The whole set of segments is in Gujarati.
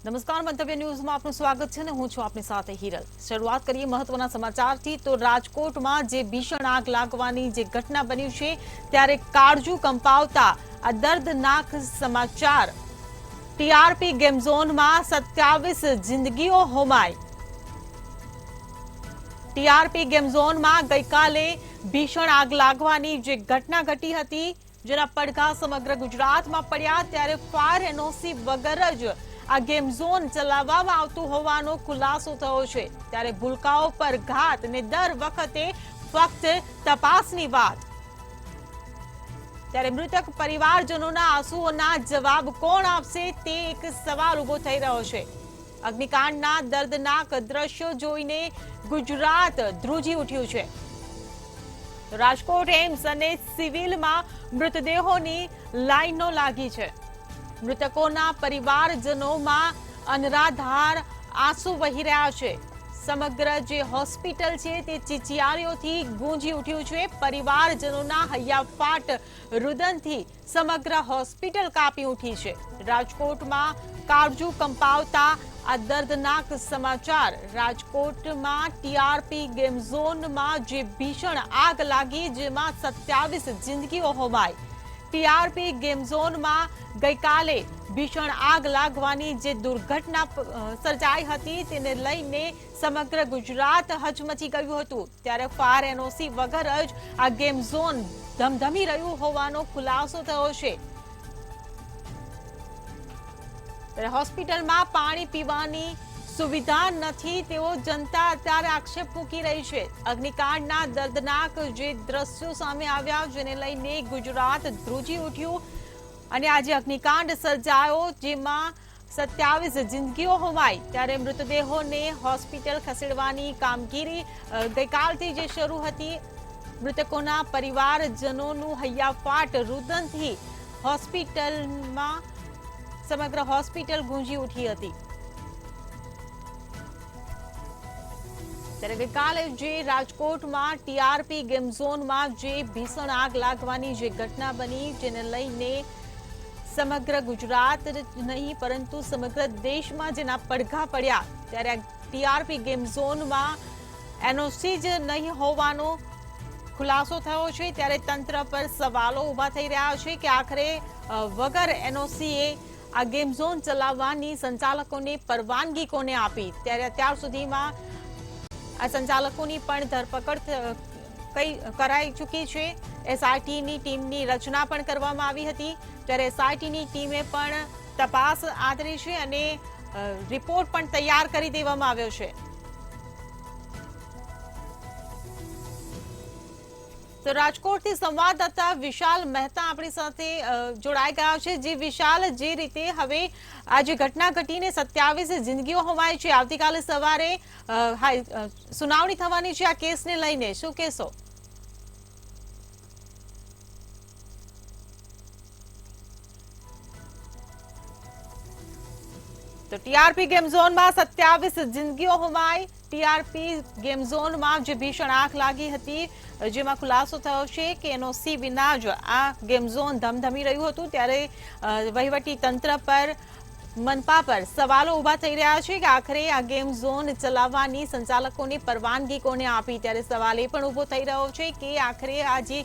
નમસ્કાર, મંતવ્ય ન્યૂઝમાં આપનું સ્વાગત છે અને હું છું આપની સાથે હિરલ। શરૂઆત કરીએ મહત્વના સમાચારથી। તો રાજકોટમાં જે ભીષણ આગ લાગવાની જે ઘટના બની છે ત્યારે કાળજું કંપાવતા આ દર્દનાક સમાચાર। ટીઆરપી ગેમ ઝોનમાં 27 જિંદગીઓ હોમાઈ। ટીઆરપી ગેમ ઝોનમાં ગઈકાલે ભીષણ આગ લાગવાની જે ઘટના ઘટી હતી, જેના પડઘા સમગ્ર ગુજરાતમાં પડ્યા, ત્યારે ફાયર એનઓસી વગર જ આ ગેમ ઝોન ચલાવવામાં આવતું હોવાનો ખુલાસો થયો છે। ત્યારે ભૂલકાઓ પર ઘાત ને દર વખતે ફક્ત તપાસની વાત। ત્યારે મૃતક પરિવારજનોના આંસુઓના જવાબ કોણ આપશે તે એક સવાલ ઉભો થઈ રહ્યો છે। અગ્નિકાંડના દર્દનાક દ્રશ્યો જોઈને ગુજરાત ધ્રુજી ઉઠ્યું છે। રાજકોટ એમ્સ અને સિવિલમાં મૃતદેહોની લાઈનો લાગી છે। મૃતકોના પરિવારજનોમાં અનરાધાર આંસુ વહી રહ્યા છે। સમગ્ર જે હોસ્પિટલ છે તે ચીચિયારીઓથી ગૂંજી ઉઠ્યું છે। પરિવારજનોના હૈયાફાટ રુદનથી સમગ્ર હોસ્પિટલ કાપી ઉઠી છે। રાજકોટમાં કાળજું કંપાવતા આ દર્દનાક સમાચાર। રાજકોટમાં ટીઆરપી ગેમ ઝોનમાં જે ભીષણ આગ લાગી, જેમાં 27 જિંદગીઓ હોમાઈ। ટીઆરપી ગેમ ઝોનમાં ગઈકાલે ભીષણ આગ લાગવાની જે દુર્ઘટના સર્જાઈ હતી તેને લઈને સમગ્ર ગુજરાત હચમચી ગયું હતું। ત્યારે ફાયર એનઓસી વગર જ આ ગેમ ઝોન ધમધમી રહ્યું હોવાનો ખુલાસો થયો છે। હોસ્પિટલમાં પાણી પીવાની સુવિધા નથી તેવો જનતા અત્યારે આક્ષેપ મૂકી રહી છે। અગ્નિકાંડના દર્દનાક જે દ્રશ્યો સામે આવ્યા, જેને લઈને ગુજરાત ધ્રુજી ઉઠ્યું અને આજે અગ્નિકાંડ સર્જાયો, જેમાં 27 જિંદગીઓ હોમાઈ। ત્યારે મૃતદેહોને હોસ્પિટલ ખસેડવાની કામગીરી ગઈકાલથી જે શરૂ હતી। મૃતકોના પરિવારજનોનું હૈયાફાટ રુદનથી હોસ્પિટલમાં સમગ્ર હોસ્પિટલ ગૂંજી ઉઠી હતી। ત્યારે ગઈકાલે જે રાજકોટમાં ટીઆરપી ગેમ ઝોનમાં જે ભીષણ આગ લાગવાની જે ઘટના બની, જેને લઈને સમગ્ર ગુજરાત નહીં પરંતુ સમગ્ર દેશમાં જેના પડઘા પડ્યા। ત્યારે ટીઆરપી ગેમ ઝોનમાં એનઓસી જ નહીં હોવાનો ખુલાસો થયો છે। ત્યારે તંત્ર પર સવાલો ઉભા થઈ રહ્યા છે કે આખરે વગર એનઓસીએ આ ગેમ ઝોન ચલાવવાની સંચાલકોને પરવાનગી કોને આપી। ત્યારે અત્યાર સુધીમાં આ સંચાલકોની પણ ધરપકડ કરાઈ ચૂકી છે। એસઆઈટીની ટીમની રચના પણ કરવામાં આવી હતી। ત્યારે એસઆઈટીની ટીમે પણ તપાસ આદરી છે અને રિપોર્ટ પણ તૈયાર કરી દેવામાં આવ્યો છે। તો રાજકોટથી સંવાદદાતા વિશાલ મહેતા આપણી સાથે જોડાઈ ગયા છે। જે વિશાલ, જે રીતે હવે આ જે ઘટના ઘટીને 27 જિંદગીઓ હોમાઈ છે, આવતીકાલે સવારે સુનાવણી થવાની છે આ કેસને લઈને, શું કહેશો? તો ટીઆરપી ગેમ ઝોનમાં 27 જિંદગીઓ હોમાઈ। ટીઆરપી ગેમ ઝોનમાં જે ભીષણ આગ લાગી હતી, જેમાં ખુલાસો થયો છે કે એનઓસી વિના જ આ ગેમ ઝોન ધમધમી રહ્યું હતું। ત્યારે વહીવટી તંત્ર પર, મનપા પર સવાલો ઉભા થઈ રહ્યા છે કે આખરે આ ગેમ ઝોન ચલાવવાની સંચાલકોની પરવાનગી કોને આપી। ત્યારે સવાલ એ પણ ઉભો થઈ રહ્યો છે કે આખરે આ જે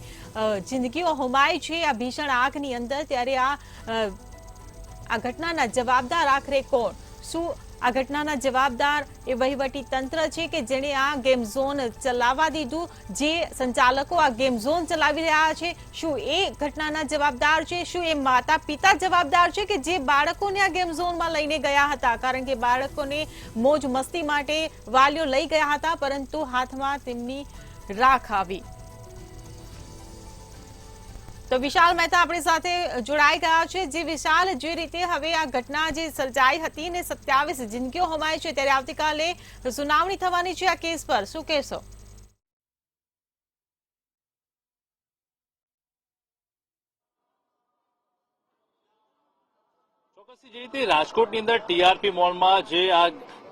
જિંદગીઓ હોમાઈ છે આ ભીષણ આગની અંદર, ત્યારે આ ઘટનાના જવાબદાર આખરે કોણ? શું આ ઘટનાના જવાબદાર એ વહીવટી તંત્ર છે કે જેણે આ ગેમ ઝોન ચલાવવા દીધું? જે સંચાલકો આ ગેમ ઝોન ચલાવી રહ્યા છે, શું એ ઘટનાના જવાબદાર છે? શું એ માતા પિતા જવાબદાર છે કે જે બાળકોને આ ગેમ ઝોનમાં લઈને ગયા હતા? કારણ કે બાળકોને મોજ મસ્તી માટે વાલીઓ લઈ ગયા હતા, પરંતુ હાથમાં તેમની રાખ આવી। તો વિશાલ મહેતા આપણી સાથે જોડાઈ ગયા છે। જે વિશાલ, જે રીતે હવે આ ઘટના જે સર્જાઈ હતી ને 27 જિંદગીઓ હોમાઈ છે, ત્યારે આવતીકાલે સુનાવણી થવાની છે આ કેસ પર, શું કહેશો? ચોક્કસથી જે રીતે રાજકોટની અંદર ટીઆરપી મોલમાં જે આ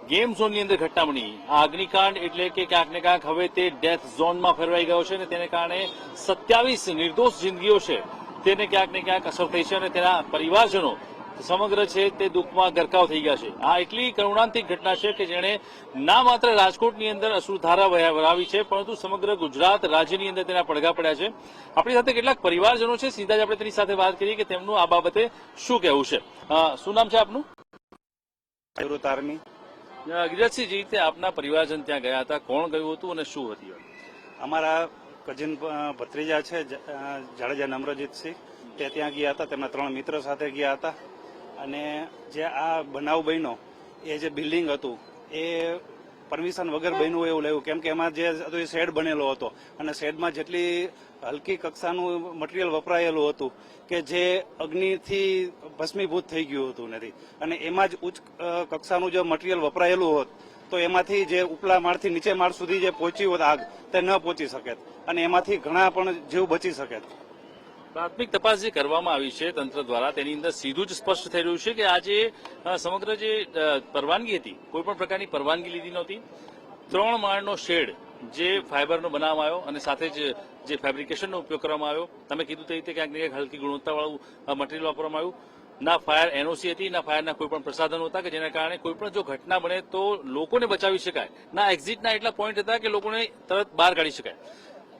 ગેમ ઝોનની અંદર ઘટના બની, આ અગ્નિકાંડ એટલે કે ક્યાંક ને ક્યાંક હવે તે ડેથ ઝોનમાં ફેરવાઈ ગયો છે અને તેને કારણે 27 નિર્દોષ જિંદગીઓ છે તેને ક્યાંક ને ક્યાંક અસર થઈ છે અને તેના પરિવારજનો સમગ્ર છે તે દુઃખમાં ગરકાવ થઈ ગયા છે. આ એટલી કરુણાંતિક ઘટના છે કે જેણે ના માત્ર રાજકોટની અંદર અશ્રુધારા વરાવી છે, પરંતુ સમગ્ર ગુજરાત રાજ્યની અંદર તેના પડઘા પડ્યા છે. આપણી સાથે કેટલાક પરિવારજનો છે, સીધા જ આપણે તેની સાથે વાત કરીએ કે તેમનું આ બાબતે શું કહેવું છે. શું નામ છે આપનું? આર્મી. ગિરિરાજસિંહ, જે રીતે આપના પરિવારજન ત્યાં ગયા હતા, કોણ ગયું હતું અને શું હતી? અમારા કઝિન ભત્રીજા છે જાડેજા નમ્રજીતસિંહ, તે ત્યાં ગયા હતા. તેમના 3 મિત્ર સાથે ગયા હતા. અને જે આ બનાવ બન્યો, એ જે બિલ્ડિંગ હતું એ પરમિશન વગર બન્યું એવું લાગ્યું, કેમ કે એમાં જે હતું એ શેડ બનેલો હતો અને શેડમાં જેટલી હલકી કક્ષાનું મટીરિયલ વપરાયેલું હતું કે જે અગ્નિથી ભસ્મીભૂત થઈ ગયું હતું નથી. અને એમાં જ ઉચ્ચ કક્ષાનું જે મટીરિયલ વપરાયેલું હોત તો એમાંથી જે ઉપલા માળથી નીચે માળ સુધી જે પહોંચી હોત આગ, તે ન પહોંચી શકે અને એમાંથી ઘણા પણ જીવ બચી શકે. પ્રાથમિક તપાસ જે કરવામાં આવી છે તંત્ર દ્વારા, તેની અંદર સીધું જ સ્પષ્ટ થઈ રહ્યું છે કે આ જે સમગ્ર જે પરવાનગી હતી, કોઈ પણ પ્રકારની પરવાનગી લીધી નહોતી. 3 માળનો શેડ જે ફાઈબરનો બનાવવામાં આવ્યો અને સાથે જ જે ફેબ્રિકેશનનો ઉપયોગ કરવામાં આવ્યો, તમે કીધું તે રીતે ક્યાંક ને ક્યાંક હલકી ગુણવત્તાવાળું મટીરિયલ વાપરવામાં આવ્યું. ના ફાયર એનઓસી હતી, ના ફાયરના કોઈ પણ પ્રસાધનો હતા કે જેના કારણે કોઈ પણ જો ઘટના બને તો લોકોને બચાવી શકાય. ના એક્ઝિટના એટલા પોઈન્ટ હતા કે લોકોને તરત બહાર કાઢી શકાય.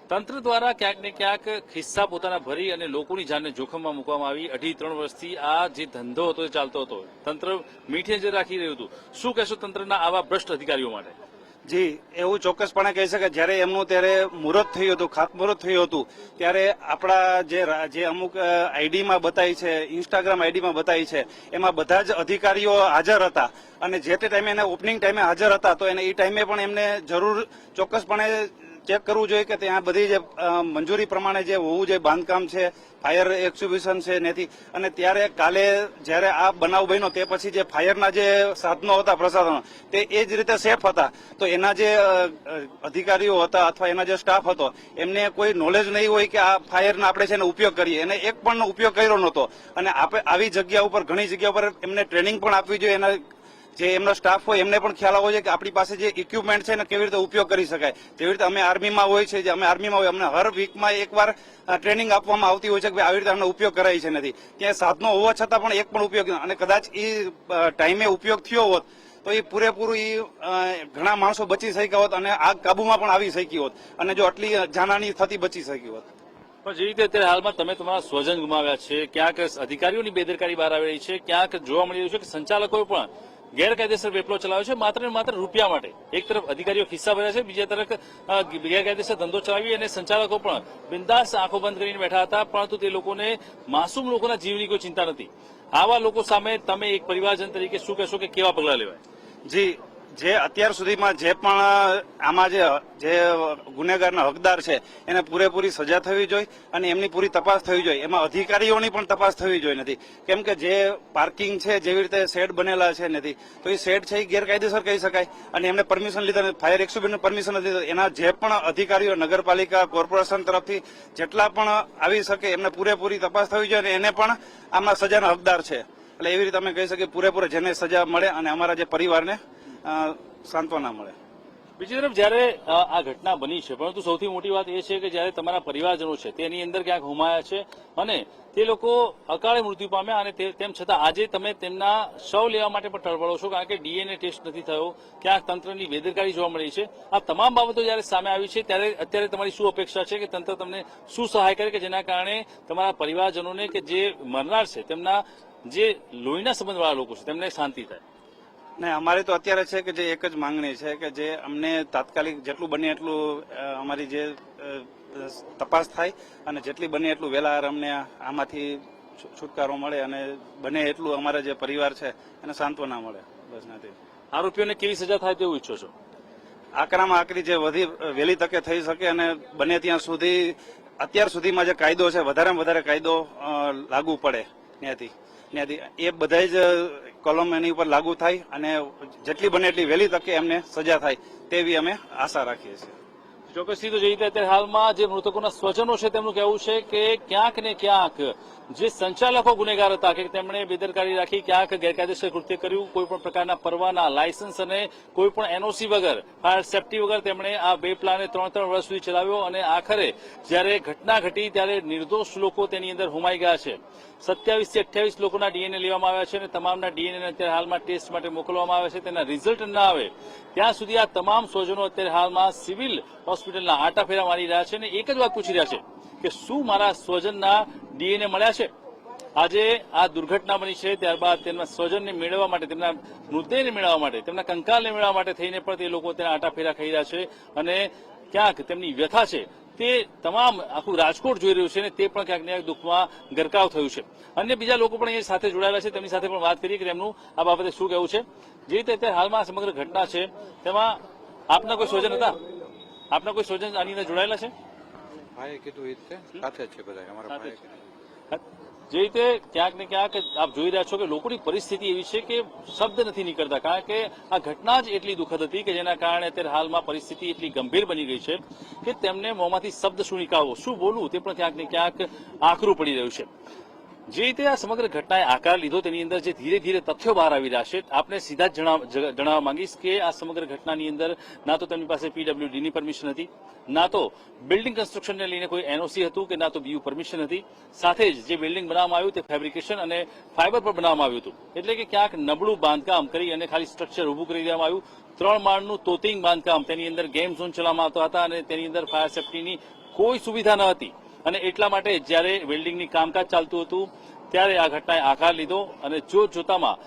તંત્ર દ્વારા ક્યાંક ને ક્યાંક ખિસ્સા પોતાના ભરી અને લોકોની જાનને જોખમમાં મૂકવામાં આવી. 2.5-3 વર્ષથી આ જે ધંધો હતો એ ચાલતો હતો. તંત્ર મીઠી નજર રાખી રહ્યું હતું. શું કહેશો તંત્રના આવા ભ્રષ્ટ અધિકારીઓ માટે? જી, એવું ચોક્કસપણે કહી શકાય. જ્યારે એમનું ત્યારે મુહૂર્ત થયું હતું, ખાતમુહૂર્ત થયું હતું, ત્યારે આપણા જે અમુક આઈડીમાં બતાવી છે, ઇન્સ્ટાગ્રામ આઈડીમાં બતાવી છે, એમાં બધા જ અધિકારીઓ હાજર હતા અને જે તે ટાઈમે એને ઓપનિંગ ટાઈમે હાજર હતા. તો એને એ ટાઈમે પણ એમને જરૂર ચોક્કસપણે ચેક કરવું જોઈએ કે ત્યાં બધી જે મંજૂરી પ્રમાણે જે હોવું જોઈએ બાંધકામ છે, ફાયર એક્ઝિબિશન છે નથી. અને ત્યારે કાલે જ્યારે આ બનાવ બન્યો તે પછી જે ફાયરના જે સાધનો હતા, પ્રસાધનો, તે એ જ રીતે સેફ હતા. તો એના જે અધિકારીઓ હતા અથવા એના જે સ્ટાફ હતો, એમને કોઈ નોલેજ નહીં હોય કે આ ફાયરનો આપણે છે એને ઉપયોગ કરીએ. એને એક પણ ઉપયોગ કર્યો નહોતો. અને આવી જગ્યા ઉપર, ઘણી જગ્યા ઉપર એમને ટ્રેનિંગ પણ આપવી જોઈએ. એના જે એમનો સ્ટાફ હોય એમને પણ ખ્યાલ આવવો જોઈએ કે આપણી પાસે જે ઇક્વિપમેન્ટ છે એને કેવી રીતે ઉપયોગ કરી શકાય. જેવી રીતે અમે આર્મીમાં હોય છે, જે અમે આર્મીમાં હોય, અમને હર વીકમાં એકવાર ટ્રેનિંગ આપવામાં આવતી હોય છે કે આવી રીતે આનો ઉપયોગ કરાય છે નથી. ત્યાં સાધનો હોવા છતાં પણ એક પણ ઉપયોગ, અને કદાચ એ ટાઈમે ઉપયોગ થયો હોત તો એ પૂરેપૂરું ઘણા માણસો બચી શક્યા હોત અને આગ કાબુમાં પણ આવી શકી હોત અને જો આટલી જાનહાની થતી બચી શકી હોત. પણ જે રીતે અત્યારે હાલમાં તમે તમારા સ્વજન ગુમાવ્યા છે, ક્યાંક અધિકારીઓની બેદરકારી બહાર આવી રહી છે, ક્યાંક જોવા મળી રહ્યું છે કે સંચાલકોએ પણ ગેરકાયદેસર વેપલો ચલાવ્યો છે માત્ર ને માત્ર રૂપિયા માટે. એક તરફ અધિકારીઓ ખિસ્સા ભર્યા છે, બીજા તરફ ગેરકાયદેસર ધંધો ચલાવી અને સંચાલકો પણ બિંદાસ આંખો બંધ કરીને બેઠા હતા. પરંતુ તે લોકોને, માસૂમ લોકોના જીવની કોઈ ચિંતા નથી. આવા લોકો સામે તમે એક પરિવારજન તરીકે શું કહેશો કે કેવા પગલાં લેવાય? જી, જે અત્યાર સુધીમાં જે પણ આમાં જે ગુનેગારના હકદાર છે એને પૂરેપૂરી સજા થવી જોઈએ અને એમની પૂરી તપાસ થવી જોઈએ. એમાં અધિકારીઓની પણ તપાસ થવી જોઈએ નથી. કેમ કે જે પાર્કિંગ છે, જેવી રીતે શેડ બનેલા છે નથી, તો એ શેડ છે એ ગેરકાયદેસર કહી શકાય. અને એમને પરમિશન લીધા, ફાયર એક્ઝિબિશનની પરમિશન નથી. એના જે પણ અધિકારીઓ, નગરપાલિકા, કોર્પોરેશન તરફથી જેટલા પણ આવી શકે એમને પૂરેપૂરી તપાસ થવી જોઈએ અને એને પણ આમાં સજાના હકદાર છે. એટલે એવી રીતે અમે કહી શકીએ પૂરેપૂરે જેને સજા મળે અને અમારા જે પરિવારને સાંત્વના મળે. બીજી તરફ જયારે આ ઘટના બની છે, પરંતુ સૌથી મોટી વાત એ છે કે જયારે તમારા પરિવારજનો છે તેની અંદર ક્યાંક હોમાયા છે અને તે લોકો અકાળે મૃત્યુ પામ્યા અને તેમ છતાં આજે તમે તેમના શવ લેવા માટે પણ ટળવળો છો, કારણ કે ડીએનએ ટેસ્ટ નથી થયો. ક્યાંક તંત્રની બેદરકારી જોવા મળી છે. આ તમામ બાબતો જયારે સામે આવી છે ત્યારે અત્યારે તમારી શું અપેક્ષા છે કે તંત્ર તમને શું સહાય કરે કે જેના કારણે તમારા પરિવારજનોને કે જે મરનાર છે તેમના જે લોહીના સંબંધવાળા લોકો છે તેમને શાંતિ થાય? ને અમારી તો અત્યારે છે કે જે એક જ માંગણી છે કે જે અમને તાત્કાલિક જેટલું બને એટલું અમારી જે તપાસ થાય અને જેટલી બને એટલું વહેલા અમને આમાંથી છુટકારો મળે અને બને એટલું અમારા જે પરિવાર છે એને સાંત્વના મળે. બસ નથી. આરોપીઓને કેવી સજા થાય તેવું ઈચ્છો છો? આકરામાં આકરી જે વહેલી તકે થઈ શકે અને બને ત્યાં સુધી અત્યાર સુધીમાં જે કાયદો છે વધારેમાં વધારે કાયદો લાગુ પડે ત્યાંથી એ બધા જ કોલમ એની ઉપર લાગુ થાય અને જેટલી બને એટલી વહેલી તકે એમને સજા થાય તેવી અમે આશા રાખીએ છીએ. ચોક્કસથી તો જોઈએ અત્યારે હાલમાં જે મૃતકોના સ્વજનો છે તેમનું કહેવું છે કે ક્યાંક ને ક્યાંક જે સંચાલકો ગુનેગાર હતા કે તેમણે બેદરકારી રાખી ક્યાંક ગેરકાયદેસર કૃત્ય કર્યું, કોઈ પણ પ્રકારના પરવાના, લાયસન્સ અને કોઈ પણ એનઓસી વગર, ફાયર સેફટી વગર તેમણે આ બે પ્લાને 3 વર્ષ સુધી ચલાવ્યો અને આખરે જ્યારે ઘટના ઘટી ત્યારે નિર્દોષ લોકો તેની અંદર હોમાઈ ગયા છે. 27 થી 28 લોકોના ડીએનએ લેવામાં આવ્યા છે અને તમામના ડીએનએ અત્યારે હાલમાં ટેસ્ટ માટે મોકલવામાં આવ્યા છે. તેના રિઝલ્ટ ન આવે ત્યાં સુધી આ તમામ સ્વજનો અત્યારે હાલમાં સિવિલ હોસ્પિટલના આટાફેરા મારી રહ્યા છે અને એક જ વાત પૂછી રહ્યા છે કે શું મારા સ્વજનના ડીએનએ મળ્યા છે. આજે આ દુર્ઘટના બની છે ત્યારબાદ તેમના સ્વજનને મેળવવા માટે, તેમના મૃતદેહને મેળવવા માટે, તેમના કંકાલને મેળવવા માટે થઈને પણ તે લોકો ત્યાં આટાફેરા ખાઈ રહ્યા છે અને ક્યાંક તેમની વ્યથા છે તે તમામ આખું રાજકોટ જોઈ રહ્યું છે અને તે પણ ક્યાંક ને ક્યાંક દુઃખમાં ગરકાવ થયું છે. અન્ય બીજા લોકો પણ અહીંયા સાથે જોડાયેલા છે, તેમની સાથે પણ વાત કરીએ કે તેમનું આ બાબતે શું કહેવું છે. જે રીતે અત્યારે હાલમાં સમગ્ર ઘટના છે તેમાં આપના કોઈ સ્વજન હતા? આપના કોઈ સ્વજન આની અંદર જોડાયેલા છે? ભાઈએ કીધું એ રીતે સાથે જ છે બધા અમારા ભાઈએ કીધું. જે રીતે ક્યાંક ને ક્યાંક આપ જોઈ રહ્યા છો કે લોકોની પરિસ્થિતિ એવી છે કે શબ્દ નથી નીકળતા, કારણ કે આ ઘટના જ એટલી દુઃખદ હતી કે જેના કારણે અત્યારે હાલમાં પરિસ્થિતિ એટલી ગંભીર બની ગઈ છે કે તેમને મોંમાંથી શબ્દ શું નીકાળવો, શું બોલવું તે પણ ક્યાંક ને ક્યાંક આકરું પડી રહ્યું છે. જે રીતે આ સમગ્ર ઘટનાએ આકાર લીધો તેની અંદર જે ધીરે ધીરે તથ્યો બહાર આવી રહ્યા છે, આપને સીધા જ જણાવવા માંગીશ કે આ સમગ્ર ઘટનાની અંદર ના તો તેમની પાસે પીડબ્લ્યુડીની પરમિશન હતી, ના તો બિલ્ડિંગ કન્સ્ટ્રક્શનને લઈને કોઈ એનઓસી હતું કે ના તો બીયુ પરમિશન હતી. સાથે જ જે બિલ્ડિંગ બનાવવામાં આવ્યું તે ફેબ્રિકેશન અને ફાઇબર પર બનાવવામાં આવ્યું હતું. એટલે કે ક્યાંક નબળું બાંધકામ કરી અને ખાલી સ્ટ્રક્ચર ઉભું કરી દેવામાં આવ્યું. 3 માળનું તોતિંગ બાંધકામ, તેની અંદર ગેમ ઝોન ચલાવવામાં આવતા હતા અને તેની અંદર ફાયર સેફટીની કોઈ સુવિધા ન હતી અને એટલા માટે જ્યારે વેલ્ડિંગની કામકાજ ચાલતું હતું ત્યારે આ ઘટનાએ આકાર લીધો અને જોતામાં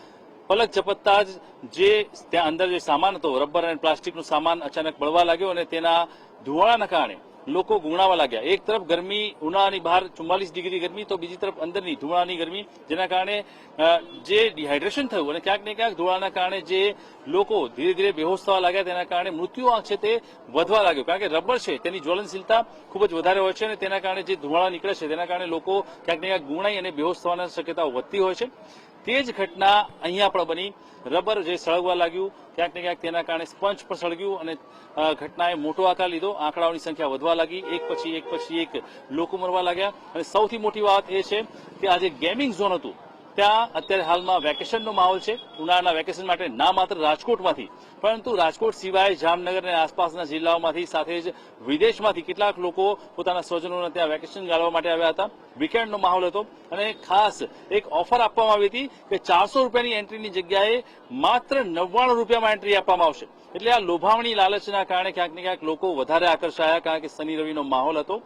પલક ઝપકતા જ જે ત્યાં અંદર જે સામાન હતો, રબર અને પ્લાસ્ટિકનો સામાન અચાનક બળવા લાગ્યો અને તેના ધુવાળાના કારણે લોકો ગુંગળાવા લાગ્યા. એક તરફ ગરમી, ઉનાળાની બહાર 44 ડિગ્રી ગરમી, તો બીજી તરફ અંદરની ધુવાળાની ગરમી, જેના કારણે જે ડિહાઇડ્રેશન થયું અને ક્યાંક ને ક્યાંક ધુવાળાના કારણે જે લોકો ધીરે ધીરે બેહોશ થવા લાગ્યા તેના કારણે મૃત્યુઆંક છે તે વધવા લાગ્યો. કારણ કે રબર છે તેની જ્વલનશીલતા ખૂબ જ વધારે હોય છે અને તેના કારણે જે ધુવાળા નીકળે છે તેના કારણે લોકો ક્યાંક ને ક્યાંક ગુંગળાઈ અને બેહોશ થવાના શક્યતાઓ વધતી હોય છે. તે જ ઘટના અહીંયા પણ બની. રબર જે સળગવા લાગ્યું, ક્યાંક ને ક્યાંક તેના કારણે સ્પંજ પણ સળગ્યું અને ઘટનાએ મોટો આકાર લીધો. આંકડાઓની સંખ્યા વધવા લાગી, એક પછી એક લોકો મરવા લાગ્યા અને સૌથી મોટી વાત એ છે કે આ જે ગેમિંગ ઝોન હતું ત્યાં અત્યારે હાલમાં વેકેશનનો માહોલ છે. ઉનાળાના વેકેશન માટે ના માત્ર રાજકોટમાંથી પરંતુ રાજકોટ સિવાય જામનગર અને આસપાસના જિલ્લાઓમાંથી સાથે જ વિદેશમાંથી કેટલાક લોકો પોતાના સ્વજનોને ત્યાં વેકેશન ગાળવા માટે આવ્યા હતા. વીકેન્ડનો માહોલ હતો અને ખાસ એક ઓફર આપવામાં આવી હતી કે 400 રૂપિયાની એન્ટ્રીની જગ્યાએ માત્ર 99 રૂપિયામાં એન્ટ્રી આપવામાં આવશે. એટલે આ લોભામણી લાલચના કારણે ક્યાંક ને ક્યાંક લોકો વધારે આકર્ષાયા, કારણ કે શનિ રવિનો માહોલ હતો.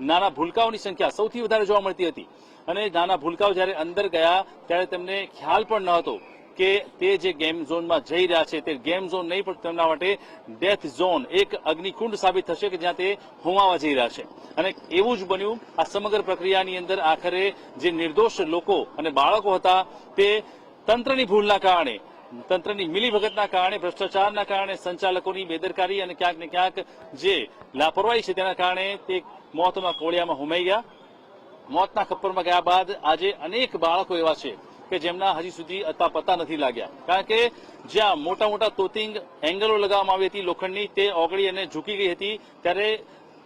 નાના ભૂલકાઓની સંખ્યા સૌથી વધારે જોવા મળતી હતી અને નાના ભૂલકાઓ જ્યારે અંદર ગયા ત્યારે તેમને ખ્યાલ પણ ન હતો કે તે જે ગેમ ઝોનમાં જઈ રહ્યા છે તે ગેમ ઝોન નહીં પણ તેમના માટે ડેથ ઝોન, એક અગ્નિકુંડ સાબિત થશે કે જ્યાં તે હોમાવા જઈ રહ્યા છે. અને એવું જ બન્યું. આ સમગ્ર પ્રક્રિયાની અંદર આખરે જે નિર્દોષ લોકો અને બાળકો હતા તે તંત્રની ભૂલના કારણે, તંત્રની મિલીભગતના કારણે, ભ્રષ્ટાચારના કારણે, સંચાલકોની બેદરકારી અને ક્યાંક ને ક્યાંક જે લાપરવાહી છે તેના કારણે તે મોતના કોળિયામાં હોમાઈ ગયા. મોતના ખપ્પરમાં ગયા બાદ આજે અનેક બાળકો એવા છે કે જેમના હજી સુધી અતા પતા નથી લાગ્યા. કારણ કે જ્યાં મોટા મોટા તોતિંગ એંગલો લગાવવામાં આવી હતી લોખંડની, તે ઓગળી અને ઝૂકી ગઈ હતી. ત્યારે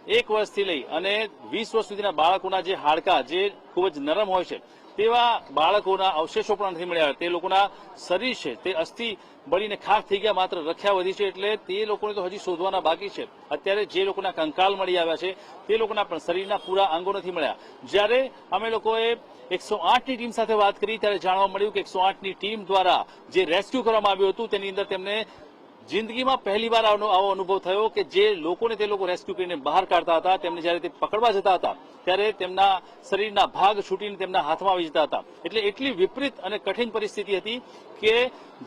1 વર્ષથી લઈ અને 20 વર્ષ સુધીના બાળકોના જે હાડકા જે ખૂબ જ નરમ હોય છે તેવા બાળકોના અવશેષો પણ નથી મળ્યા. તે લોકોના શરીર છે તે અસ્થિ બળીને ખાખ થઈ ગયા, માત્ર રખ્યા વધી છે. એટલે તે લોકોને તો હજી શોધવાના બાકી છે. અત્યારે જે લોકોના કંકાલ મળી આવ્યા છે તે લોકોના પણ શરીરના પૂરા અંગો નથી મળ્યા. જ્યારે અમે લોકોએ 108ની ટીમ સાથે વાત કરી ત્યારે જાણવા મળ્યું કે 108ની ટીમ દ્વારા જે રેસ્ક્યુ કરવામાં આવ્યું હતું તેની અંદર તેમને જિંદગીમાં પહેલીવાર આવો અનુભવ થયો કે જે લોકોને તે લોકો રેસ્ક્યુ કરીને બહાર કાઢતા હતા તેમને જ્યારે તે પકડવા જતા હતા ત્યારે તેમના શરીરના ભાગ છૂટીને તેમના હાથમાં આવી જતા હતા. એટલે એટલી વિપરીત અને કઠિન પરિસ્થિતિ હતી કે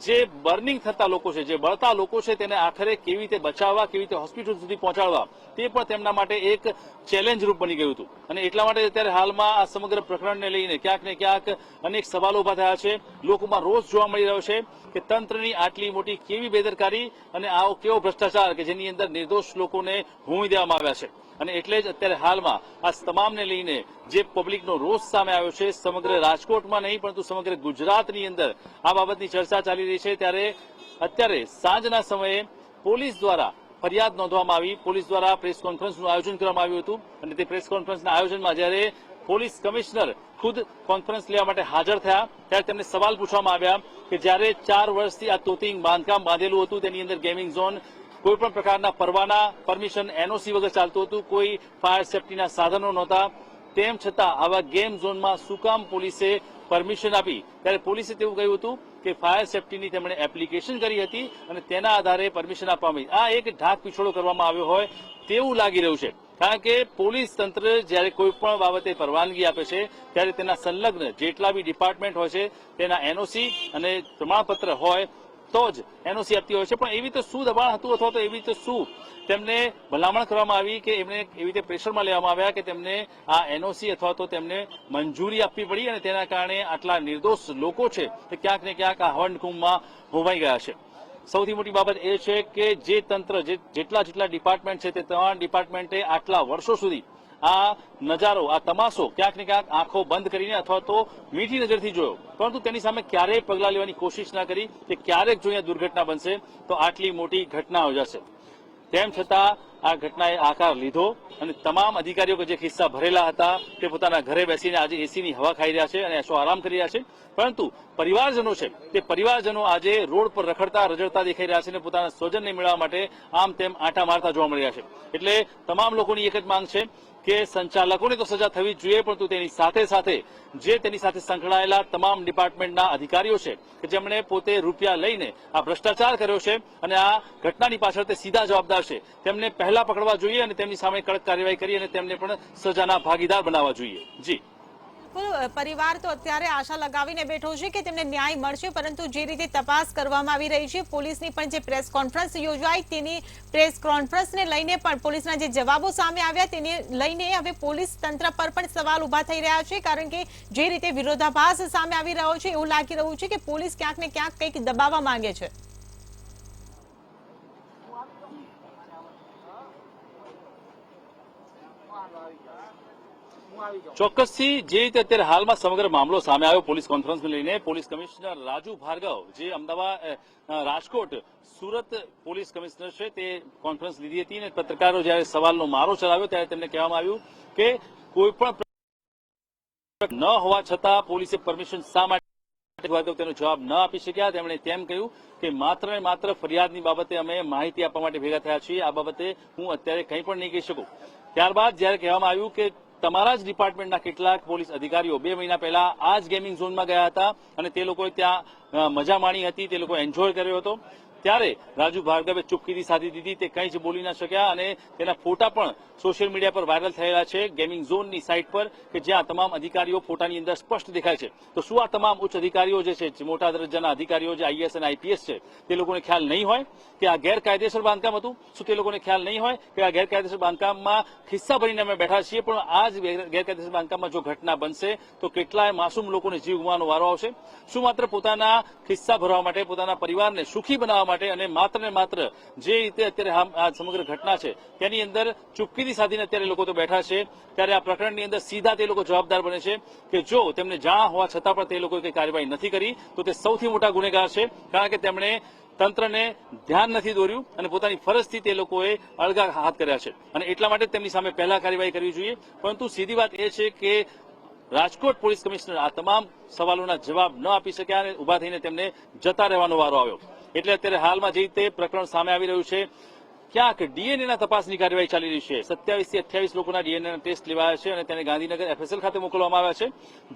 જે બર્નિંગ થતા લોકો છે, જે બળતા લોકો છે, તેને આખરે કેવી રીતે બચાવવા, કેવી રીતે હોસ્પિટલ સુધી પહોંચાડવા તે પણ તેમના માટે એક ચેલેન્જ રૂપ બની ગયું હતું. અને એટલા માટે અત્યારે હાલમાં આ સમગ્ર પ્રકરણને લઈને ક્યાંક ને ક્યાંક અનેક સવાલો ઉભા થયા છે. લોકોમાં રોષ જોવા મળી રહ્યો છે કે તંત્રની આટલી મોટી કેવી બેદરકારી અને આવો કેવો ભ્રષ્ટાચાર કે જેની અંદર નિર્દોષ લોકોને હોમી દેવામાં આવ્યા છે. અને એટલે જ અત્યારે હાલમાં આ તમામને લઈને જે પબ્લિકનો રોષ સામે આવ્યો છે, સમગ્ર રાજકોટમાં નહીં પરંતુ સમગ્ર ગુજરાતની અંદર આ બાબતની ચર્ચા ચાલી રહી છે. ત્યારે અત્યારે સાંજના સમયે પોલીસ દ્વારા ફરિયાદ નોંધવામાં આવી. પોલીસ દ્વારા પ્રેસ કોન્ફરન્સનું આયોજન કરવામાં આવ્યું હતું અને તે પ્રેસ કોન્ફરન્સના આયોજનમાં જ્યારે પોલીસ કમિશનર ખુદ કોન્ફરન્સ લેવા માટે હાજર થયા ત્યારે તેમને સવાલ પૂછવામાં આવ્યા કે જ્યારે 4 વર્ષથી આ તોતિંગ બાંધકામ બાંધેલું હતું, તેની અંદર ગેમિંગ ઝોન, કોઈ પણ પ્રકારના પરવાના, પરમિશન, એનઓસી વગર ચાલતું હતું, કોઈ ફાયર સેફટીના સાધનો નહોતા, તેમ છતાં આવા ગેમ ઝોનમાં શું કામ પોલીસે પરમિશન આપી? ત્યારે પોલીસે તેવું કહ્યું હતું કે ફાયર સેફટીની તેમણે એપ્લિકેશન કરી હતી અને તેના આધારે પરમિશન આપવામાં આવી. આ એક ઢાક પીછોડો કરવામાં આવ્યો હોય તેવું લાગી રહ્યું છે, કારણ કે પોલીસ તંત્ર જ્યારે કોઈ પણ બાબતે પરવાનગી આપે છે ત્યારે તેના સંલગ્ન જેટલા બી ડિપાર્ટમેન્ટ હોય છે તેના એનઓસી અને પ્રમાણપત્ર હોય તો જ એનઓસી આપતી હોય છે. પણ એવી તો શું દબાણ હતું અથવા તો એવી તો શું તેમને ભલામણ કરવામાં આવી કે એમને એવી રીતે પ્રેશરમાં લેવામાં આવ્યા કે તેમને આ એનઓસી અથવા તો તેમને મંજૂરી આપવી પડી અને તેના કારણે આટલા નિર્દોષ લોકો છે તે ક્યાંક ને ક્યાંક આ હવનકુંભમાં હોમાઈ ગયા છે. સૌથી મોટી બાબત એ છે કે જે તંત્ર, જેટલા ડિપાર્ટમેન્ટ છે તે તમામ ડિપાર્ટમેન્ટે આટલા વર્ષો સુધી આ નજારો, આ તમાશો ક્યાંક ને ક્યાંક આંખો બંધ કરીને અથવા તો મીઠી નજરથી જોયો, પરંતુ તેની સામે ક્યારેય પગલાં લેવાની કોશિશ ના કરી કે ક્યારેક જો અહીંયા દુર્ઘટના બનશે તો આટલી મોટી ઘટના યોજાશે. તેમ છતાં આ ઘટનાએ આકાર લીધો અને તમામ અધિકારીઓ કે જે ખિસ્સા ભરેલા હતા તે પોતાના ઘરે બેસીને આજે એસીની હવા ખાઈ રહ્યા છે અને એસો આરામ કરી રહ્યા છે, પરંતુ પરિવારજનો છે તે પરિવારજનો આજે રોડ પર રખડતા રજડતા દેખાઈ રહ્યા છે અને પોતાના સ્વજનને મેળવવા માટે આમ તેમ આંટા મારતા જોવા મળી રહ્યા છે. એટલે તમામ લોકોની એક જ માંગ છે કે સંચાલકોને તો સજા થવી જ જોઈએ, પરંતુ તેની સાથે સાથે જે તેની સાથે સંકળાયેલા તમામ ડિપાર્ટમેન્ટના અધિકારીઓ છે કે જેમણે પોતે રૂપિયા લઈને આ ભ્રષ્ટાચાર કર્યો છે અને આ ઘટનાની પાછળ તે સીધા જવાબદાર છે, તેમને પહેલા પકડવા જોઈએ અને તેમની સામે કડક કાર્યવાહી કરી અને તેમને પણ સજાના ભાગીદાર બનાવવા જોઈએ. જી પરિવાર તો અત્યારે આશા લગાવીને બેઠો છે કે તેમને ન્યાય મળશે, પરંતુ જે રીતે તપાસ કરવામાં આવી રહી છે, પોલીસની પણ જે પ્રેસ કોન્ફરન્સ યોજાઈ તેની પ્રેસ કોન્ફરન્સને લઈને પણ પોલીસના જે જવાબો સામે આવ્યા તેને લઈને હવે પોલીસ તંત્ર પર પણ સવાલ ઉભા થઈ રહ્યા છે, કારણ કે જે રીતે વિરોધાભાસ સામે આવી રહ્યો છે એવું લાગી રહ્યું છે કે પોલીસ ક્યાંક ને ક્યાંક કંઈક દબાવવા માંગે છે. ચોક્કસથી જે રીતે અત્યારે હાલમાં સમગ્ર મામલો સામે આવ્યો પોલીસ કોન્ફરન્સને લઈને, પોલીસ કમિશનર રાજુ ભાર્ગવ જે અમદાવાદ, રાજકોટ, સુરત પોલીસ કમિશનર છે તે કોન્ફરન્સ લીધી હતી અને પત્રકારો જ્યારે સવાલનો મારો ચલાવ્યો ત્યારે તેમને કહેવામાં આવ્યું કે કોઈ પણ ન હોવા છતાં પોલીસે પરમિશન શા માટે તેનો જવાબ ન આપી શક્યા. તેમણે તેમ કહ્યું કે માત્ર ને માત્ર ફરિયાદની બાબતે અમે માહિતી આપવા માટે ભેગા થયા છીએ, આ બાબતે હું અત્યારે કંઈ પણ નહીં કહી શકું. ત્યારબાદ જ્યારે કહેવામાં આવ્યું કે તમારા જ ડિપાર્ટમેન્ટના કેટલાક પોલીસ અધિકારીઓ 2 મહિના પહેલા આ જ ગેમિંગ ઝોનમાં ગયા હતા અને તે લોકોએ ત્યાં મજા માણી હતી, તે લોકોએ એન્જોય કર્યો હતો, ત્યારે રાજુ ભાર્ગવે ચૂપકીદી સાધી દીધી, તે કંઈ જ બોલી ન શક્યા અને તેના ફોટા પણ સોશિયલ મીડિયા પર વાયરલ થયેલા છે ગેમિંગ ઝોનની સાઇટ પર કે જ્યાં તમામ અધિકારીઓ ફોટાની અંદર સ્પષ્ટ દેખાય છે. તો શું આ તમામ ઉચ્ચ અધિકારીઓ જે છે, મોટા દરજ્જાના અધિકારીઓ જે આઈએએસ અને આઈપીએસ છે, તે લોકોને ખ્યાલ નહીં હોય કે આ ગેરકાયદેસર બાંધકામ હતું? શું તે લોકોને ખ્યાલ નહીં હોય કે આ ગેરકાયદેસર બાંધકામમાં ખિસ્સા ભરીને અમે બેઠા છીએ, પણ આ જ ગેરકાયદેસર બાંધકામમાં જો ઘટના બનશે તો કેટલાય માસૂમ લોકોને જીવ ગુમાવવાનો વારો આવશે? શું માત્ર પોતાના ખિસ્સા ભરવા માટે, પોતાના પરિવારને સુખી બનાવવા માટે અને માત્ર ને માત્ર જે રીતે અત્યારે આ સમગ્ર ઘટના છે તેની અંદર ચૂપકીદી સાધીને અત્યારે લોકો તો બેઠા છે, ત્યારે આ પ્રકરણની અંદર સીધા તે લોકો જવાબદાર બને છે કે જો તેમને જાણ હોવા છતાં પણ તે લોકોએ કંઈ કાર્યવાહી નથી કરી તો તે સૌથી મોટા ગુનેગાર છે, કારણ કે તેમણે તંત્રને ધ્યાન નથી દોર્યું અને પોતાની ફરજથી તે લોકોએ અળગા હાથ કર્યા છે અને એટલા માટે તેમની સામે પહેલા કાર્યવાહી કરવી જોઈએ. પરંતુ સીધી વાત એ છે કે રાજકોટ પોલીસ કમિશનર આ તમામ સવાલોના જવાબ ન આપી શક્યા અને ઉભા થઈને તેમને જતા રહેવાનો વારો આવ્યો. એટલે અત્યારે હાલમાં જે રીતે પ્રકરણ સામે આવી રહ્યું છે, ક્યાંક ડીએનએના તપાસની કાર્યવાહી ચાલી રહી છે. 27 થી 28 લોકોના ડીએનએના ટેસ્ટ લેવાયા છે અને તેને ગાંધીનગર એફએસએલ ખાતે મોકલવામાં આવ્યા છે.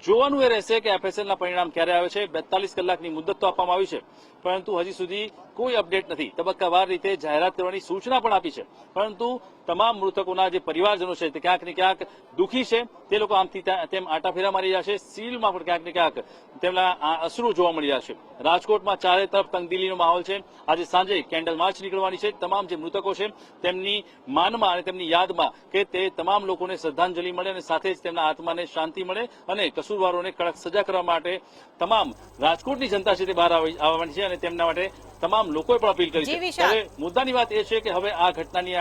જોવાનું એ રહેશે કે એફએસએલના પરિણામ ક્યારે આવે છે. 42 કલાકની મુદત તો આપવામાં આવી છે, પરંતુ હજી સુધી કોઈ અપડેટ નથી. તબક્કાવાર રીતે જાહેરાત કરવાની સૂચના પણ આપી છે, પરંતુ તમામ મૃતકોના જે પરિવારજનો છે તે ક્યાંક ને ક્યાંક દુઃખી છે. તે લોકો આમથી તેમ આંટાફેરા મારી રહ્યા છે. સીલમાં પણ ક્યાંક ને ક્યાંક તેમના અશ્રુ જોવા મળી રહ્યા છે. રાજકોટમાં ચારે તરફ તંગદિલીનો માહોલ છે. આજે સાંજે કેન્ડલ માર્ચ નીકળવાની છે. તમામ જે મૃતકો છે તેમની માનમાં અને તેમની યાદમાં કે તે તમામ લોકોને શ્રદ્ધાંજલિ મળે અને સાથે જ તેમના આત્માને શાંતિ મળે અને કસૂરવારોને કડક સજા કરવા માટે તમામ રાજકોટની જનતા છે તે બહાર આવવાની છે અને તેમના માટે તમામ લોકોએ પણ અપીલ કરી છે. હવે મુદ્દાની વાત એ છે કે હવે આ ઘટનાની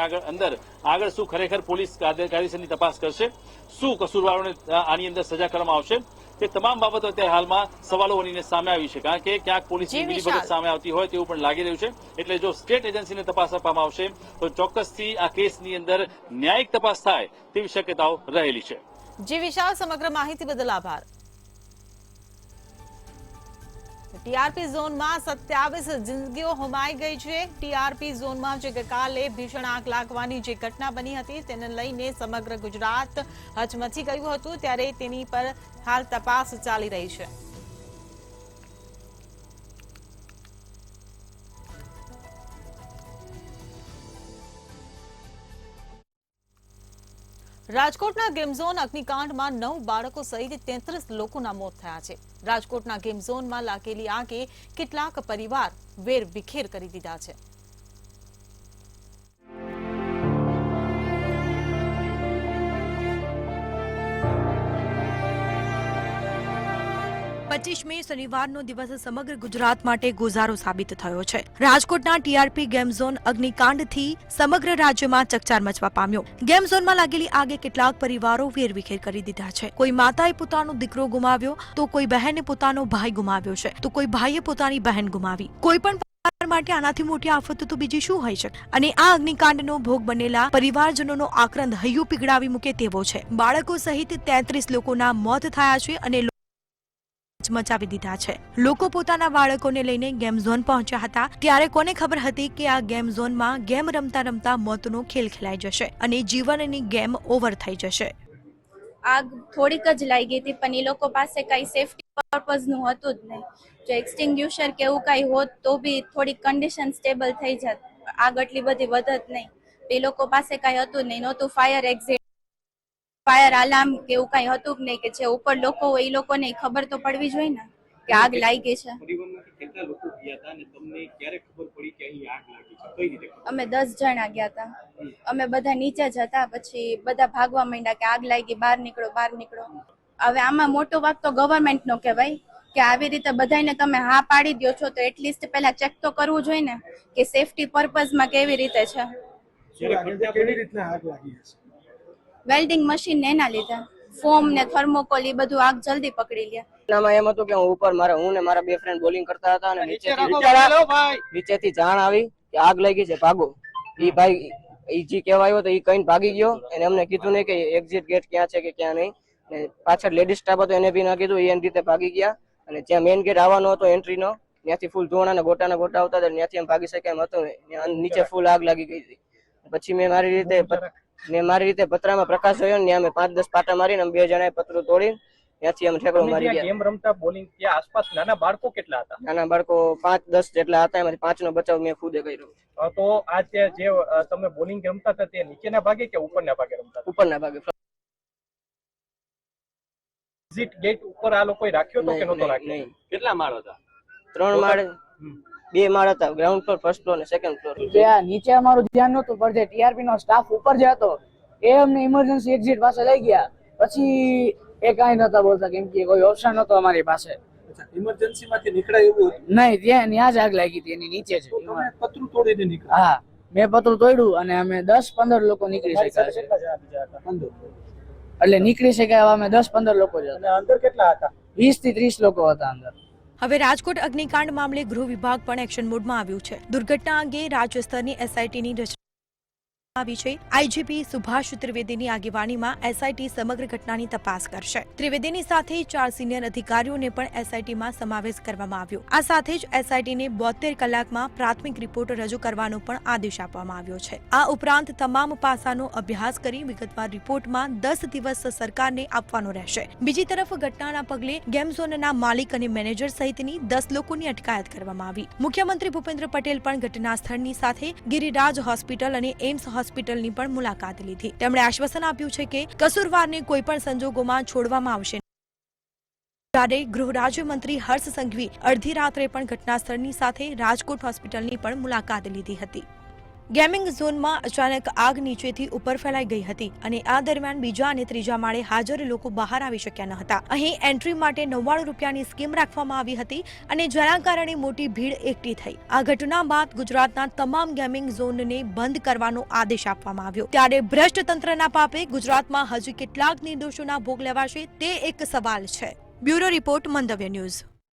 આગળ શું ખરેખર પોલીસ કાયદેસરની તપાસ કરશે, શું કસૂરવારોને આની અંદર સજા કરવામાં આવશે, તે તમામ બાબતો અત્યારે હાલમાં સવાલો બનીને સામે આવી છે, કારણ કે ક્યાંક પોલીસની જી, મિલીભગત વિશાલ. સામે આવતી હોય તેવું પણ લાગી રહ્યું છે. એટલે જો સ્ટેટ એજન્સીને તપાસ આપવામાં આવશે તો ચોક્કસથી આ કેસની અંદર ન્યાયિક તપાસ થાય તેવી શક્યતાઓ રહેલી છે. જી વિશાલ, સમગ્ર માહિતી બદલ આભાર. ટીઆરપી ઝોનમાં 27 જિંદગીઓ હોમાઈ ગઈ છે. ટીઆરપી ઝોનમાં જે ગઈકાલે ભીષણ આગ લાગવાની જે ઘટના બની હતી તેને લઈને સમગ્ર ગુજરાત હચમચી ગયું હતું, ત્યારે તેની પર હાલ તપાસ ચાલી રહી છે. રાજકોટના ગેમઝોન અગ્નિકાંડમાં 9 બાળકો સહિત 33 લોકોના મોત થયા છે. રાજકોટના ગેમઝોનમાં લાગેલી આગે કેટલાક પરિવાર વેર વિખેર કરી દીધા છે. 25 મે શનિવારનો દિવસ સમગ્ર ગુજરાત માટે ગોઝારો સાબિત થયો છે. રાજકોટના ટીઆરપી ગેમ ઝોન અગ્નિકાંડથી સમગ્ર રાજ્યમાં ચકચાર મચવા પામ્યો. ગેમ ઝોનમાં લાગેલી આગે કેટલાક પરિવારો વેરવિખેર કરી દીધા છે. કોઈ માતાએ પોતાનો દીકરો ગુમાવ્યો, તો કોઈ બહેને પોતાનો ભાઈ ગુમાવ્યો છે, તો કોઈ ભાઈએ પોતાની બહેન ગુમાવી. કોઈ પણ માટે આનાથી મોટી આફત તો બીજી શું હોય છે? અને આ અગ્નિકાંડનો ભોગ બનેલા પરિવારજનોનો આક્રંદ હૈયું પીગળાવી મૂકે તેવો છે. બાળકો સહિત 33 લોકોના મોત થયા છે અને મચાવી દીધા છે. લોકો પોતાના બાળકોને લઈને ગેમ ઝોન પહોંચ્યા હતા, ત્યારે કોને ખબર હતી કે આ ગેમ ઝોનમાં ગેમ રમતા રમતા મોતનો ખેલ ખેલાઈ જશે અને જીવનની ગેમ ઓવર થઈ જશે. આગ થોડીક જ લાગી હતી, પણ એ લોકો પાસે કઈ સેફટી પર્પઝ નું હતું જ નહીં. જો એક્સટિંગ્યુશર કે એવું કઈ હોત તો બી થોડી કન્ડિશન સ્ટેબલ થઈ જાત, આગ એટલી બધી વધત નહીં. એ લોકો પાસે કઈ હતું નહીં, નહોતું ફાયર એક્ઝિટ, ફાયર અલાર્મ કે એવું કઈ હતું જ નહીં, કે જે ઉપર લોકો હોય એ લોકોને ખબર તો પડવી જોઈએ ને કે આગ લાગી છે. અમે 10 જણા ગયા હતા. અમે બધા નીચે જ હતા, પછી બધા ભાગવા માંડ્યા કે આગ લાગી, બહાર નીકળો, બહાર નીકળો. હવે આમાં મોટો વાક તો ગવર્મેન્ટ નો કહેવાય કે આવી રીતે બધાને તમે હા પાડી દો છો, તો એટલીસ્ટ પહેલા ચેક તો કરવું જોઈએ ને કે સેફટી પર્પઝમાં કેવી રીતે છે. વેલ્ડિંગ મશીન ને એના લીધે ફોમ ને થર્મોકોલ એ બધું આગ જલ્દી પકડી લે. એનામાં એમ હતું કે હું ને મારા બે ફ્રેન્ડ બોલિંગ કરતા હતા અને નીચેથી જાણ આવી કે આગ લાગી છે, ભાગો. ઈ ભાઈ ઈ જી કહેવાયો તો ઈ કઈ ભાગી ગયો, અને એમને કીધું નહીં કે એક્ઝિટ ગેટ ક્યાં છે કે ક્યાં નહીં. ને પાછળ લેડીઝ સ્ટાફ હતો એને બી ના કીધું, એની રીતે ભાગી ગયા. અને જ્યાં મેઇન ગેટ આવવાનો હતો એન્ટ્રીનો, ત્યાંથી ફૂલ ધોવાના ગોટા આવતા હતા, ત્યાંથી એમ ભાગી શકાય એમ હતું. નીચે ફૂલ આગ લાગી ગઈ હતી. પછી મેં મારી રીતે પતરામાં પ્રકાશ જોયો ને અમે 5-10 પાટા મારીને 2 જણાએ પતરું તોડી ત્યાંથી અમે ઠેકડો મારી ગયા. ગેમ રમતા બોલિંગ ત્યાં આસપાસ નાના બાળકો કેટલા હતા? નાના બાળકો 5-10 જેટલા હતા, એમાંથી 5 નો બચાવ મેં ખુદે કર્યો. તો આ જે તમે બોલિંગ રમતા હતા તે નીચેના ભાગે કે ઉપરના ભાગે રમતા હતા? ઉપરના ભાગે. એક્ઝિટ ગેટ ઉપર આ લોકોએ રાખ્યો તો કે નહોતો રાખ્યો? નહીં. કેટલા માળ હતા? 3 માળ, 2 માળ હતા, ગ્રાઉન્ડ ફ્લોર, ફર્સ્ટ ફ્લોર અને સેકન્ડ ફ્લોર. જે નીચે અમારું ધ્યાન નહોતું, પણ જે ટીઆરપી નો સ્ટાફ ઉપર જે હતો એ અમને ઇમરજન્સી એક્ઝિટ પાસે લઈ ગયા. પછી એ કાંઈ નતા બોલતા, કેમ કે કોઈ ઓપ્શન નતો અમારી પાસે. ઇમરજન્સી માંથી નીકળાય એવું નહીં, ત્યાં જ આગ લાગી હતી, એની નીચે છે. પતરું તોડીને નીકળ્યા? હા, મેં પતરું તોડ્યું અને અમે 10-15 લોકો નીકળી શક્યા છે. એટલે નીકળી શક્યા અમે 10-15 લોકો જ હતા. અંદર કેટલા હતા? 20 થી 30 લોકો હતા અંદર. હવે રાજકોટ અગ્નિકાંડ મામલે ગૃહ વિભાગ પણ એક્શન મોડમાં આવ્યું છે. દુર્ઘટના અંગે રાજ્ય સ્તરની એસઆઈટીની રચના આવી છે. આઈજીપી સુભાષ ત્રિવેદીની આગેવાનીમાં એસઆઈટી સમગ્ર ઘટનાની તપાસ કરશે. ત્રિવેદીની સાથે 4 સિનિયર અધિકારીઓને પણ એસઆઈટીમાં સમાવેશ કરવામાં આવ્યો. આ સાથે જ એસઆઈટીને 72 કલાકમાં પ્રાથમિક રિપોર્ટ રજૂ કરવાનો પણ આદેશ આપવામાં આવ્યો છે. આ ઉપરાંત તમામ પાસાનો અભ્યાસ કરી વિગતવાર રિપોર્ટમાં 10 દિવસ સરકારને આપવાનો રહેશે. બીજી તરફ ઘટનાના પગલે ગેમ ઝોનના માલિક અને મેનેજર સહિતની 10 લોકોની અટકાયત કરવામાં આવી. મુખ્યમંત્રી ભૂપેન્દ્ર પટેલ પણ ઘટના સ્થળની સાથે ગિરિરાજ હોસ્પિટલ અને એમ્સ હોસ્પિટલની પણ મુલાકાત લીધી. તેમણે આશ્વાસન આપ્યું છે કે કસૂરવારને કોઈ પણ સંજોગોમાં છોડવામાં આવશે. ત્યારે ગૃહ રાજ્યમંત્રી હર્ષ સંઘવી અડધી રાત્રે પણ ઘટના સ્થળની સાથે રાજકોટ હોસ્પિટલની પણ મુલાકાત લીધી હતી. ગેમિંગ ઝોનમાં અચાનક આગ નીચેથી ઉપર ફેલાઈ ગઈ હતી અને આ દરમિયાન બીજા અને ત્રીજા માળે હાજર લોકો બહાર આવી શક્યા ન હતા. અહીં એન્ટ્રી માટે 99 રૂપિયાની સ્કીમ રાખવામાં આવી હતી અને જેના કારણે મોટી ભીડ એકઠી થઈ. આ ઘટના બાદ ગુજરાતના તમામ ગેમિંગ ઝોનને બંધ કરવાનો આદેશ આપવામાં આવ્યો. ત્યારે ભ્રષ્ટ તંત્રના પાપે ગુજરાતમાં હજી કેટલાક નિર્દોષોના ભોગ લેવાશે તે એક સવાલ છે. બ્યુરો રિપોર્ટ મંતવ્ય ન્યૂઝ.